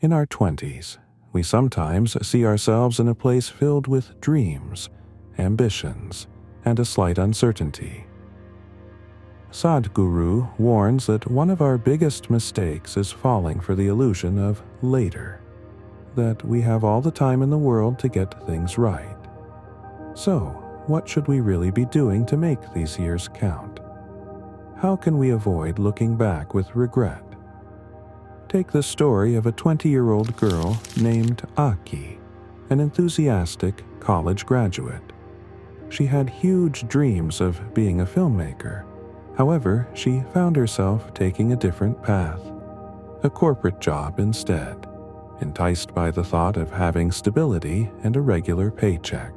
In our 20s, we sometimes see ourselves in a place filled with dreams, ambitions, and a slight uncertainty. Sadhguru warns that one of our biggest mistakes is falling for the illusion of later, that we have all the time in the world to get things right. So, what should we really be doing to make these years count? How can we avoid looking back with regret? Take the story of a 20-year-old girl named Aki, an enthusiastic college graduate. She had huge dreams of being a filmmaker. However, she found herself taking a different path, a corporate job instead, enticed by the thought of having stability and a regular paycheck.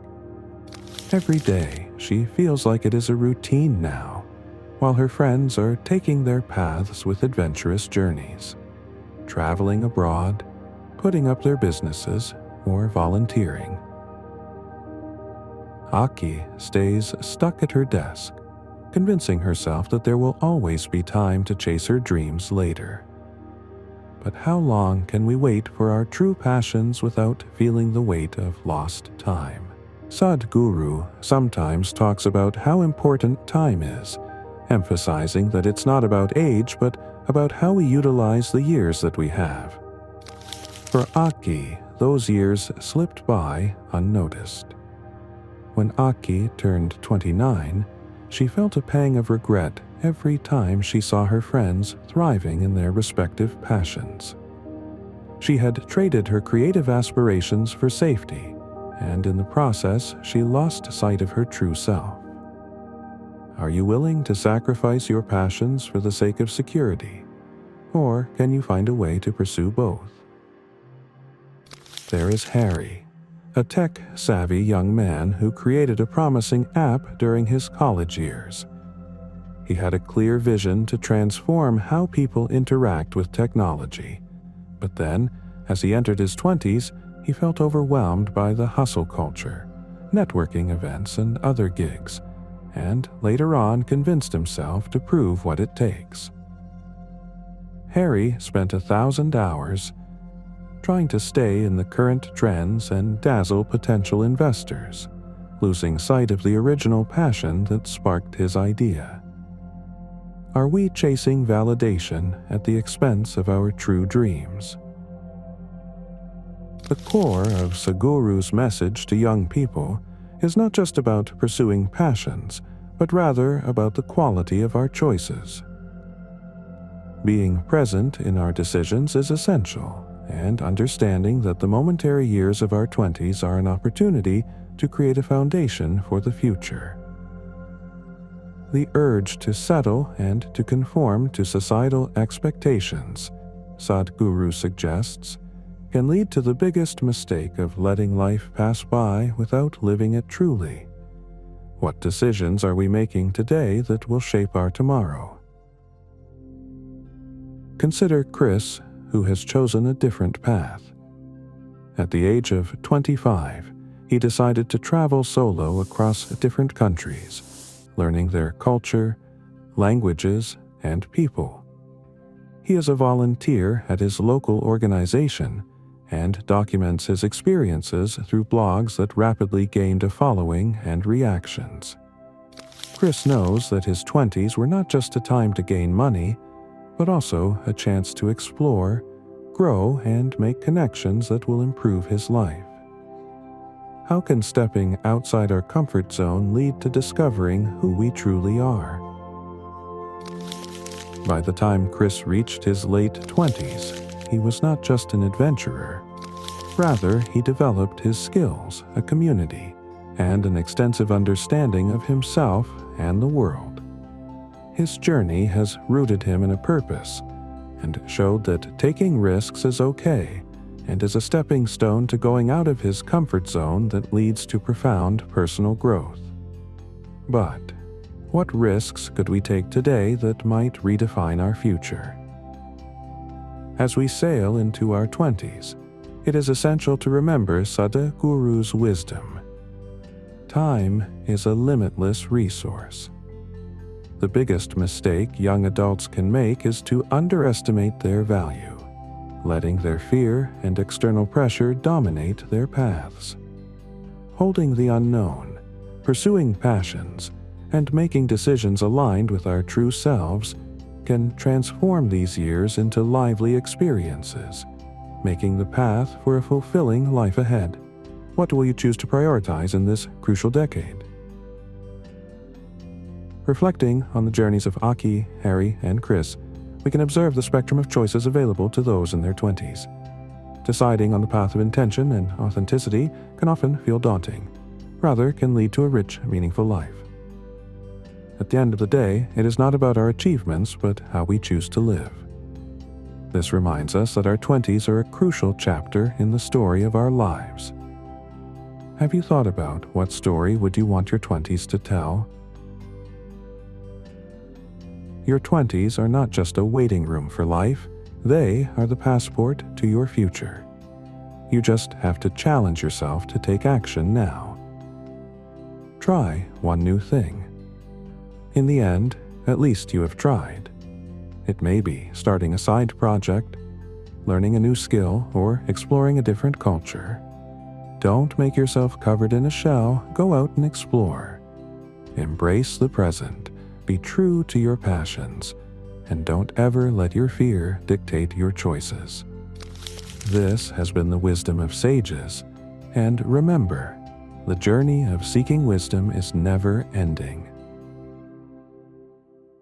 Every day, she feels like it is a routine now, while her friends are taking their paths with adventurous journeys, traveling abroad, putting up their businesses, or volunteering. Aki stays stuck at her desk, convincing herself that there will always be time to chase her dreams later. But how long can we wait for our true passions without feeling the weight of lost time? Sadhguru sometimes talks about how important time is, emphasizing that it's not about age but about how we utilize the years that we have. For Aki, those years slipped by unnoticed. When Aki turned 29, she felt a pang of regret every time she saw her friends thriving in their respective passions. She had traded her creative aspirations for safety, and in the process, she lost sight of her true self. Are you willing to sacrifice your passions for the sake of security? Or can you find a way to pursue both? There is Harry, a tech-savvy young man who created a promising app during his college years. He had a clear vision to transform how people interact with technology. But then, as he entered his 20s, he felt overwhelmed by the hustle culture, networking events, and other gigs, and later on convinced himself to prove what it takes. Harry spent 1,000 hours trying to stay in the current trends and dazzle potential investors, losing sight of the original passion that sparked his idea. Are we chasing validation at the expense of our true dreams? The core of Sadhguru's message to young people is not just about pursuing passions, but rather about the quality of our choices. Being present in our decisions is essential, and understanding that the momentary years of our 20s are an opportunity to create a foundation for the future. The urge to settle and to conform to societal expectations, Sadhguru suggests, can lead to the biggest mistake of letting life pass by without living it truly. What decisions are we making today that will shape our tomorrow? Consider Chris, who has chosen a different path. At the age of 25, he decided to travel solo across different countries, learning their culture, languages, and people. He is a volunteer at his local organization and documents his experiences through blogs that rapidly gained a following and reactions. Chris knows that his 20s were not just a time to gain money, but also a chance to explore, grow, and make connections that will improve his life. How can stepping outside our comfort zone lead to discovering who we truly are? By the time Chris reached his late 20s, he was not just an adventurer. Rather, he developed his skills, a community, and an extensive understanding of himself and the world. His journey has rooted him in a purpose and showed that taking risks is okay and is a stepping stone to going out of his comfort zone that leads to profound personal growth. But what risks could we take today that might redefine our future? As we sail into our 20s, it is essential to remember Sadhguru's wisdom. Time is a limitless resource. The biggest mistake young adults can make is to underestimate their value, letting their fear and external pressure dominate their paths. Holding the unknown, pursuing passions, and making decisions aligned with our true selves can transform these years into lively experiences, making the path for a fulfilling life ahead. What will you choose to prioritize in this crucial decade? Reflecting on the journeys of Aki, Harry, and Chris, we can observe the spectrum of choices available to those in their 20s. Deciding on the path of intention and authenticity can often feel daunting, rather can lead to a rich, meaningful life. At the end of the day, it is not about our achievements, but how we choose to live. This reminds us that our 20s are a crucial chapter in the story of our lives. Have you thought about what story would you want your 20s to tell? Your 20s are not just a waiting room for life, they are the passport to your future. You just have to challenge yourself to take action now. Try one new thing. In the end, at least you have tried. It may be starting a side project, learning a new skill, or exploring a different culture. Don't make yourself covered in a shell, go out and explore. Embrace the present, be true to your passions, and don't ever let your fear dictate your choices. This has been the wisdom of sages, and remember, the journey of seeking wisdom is never ending.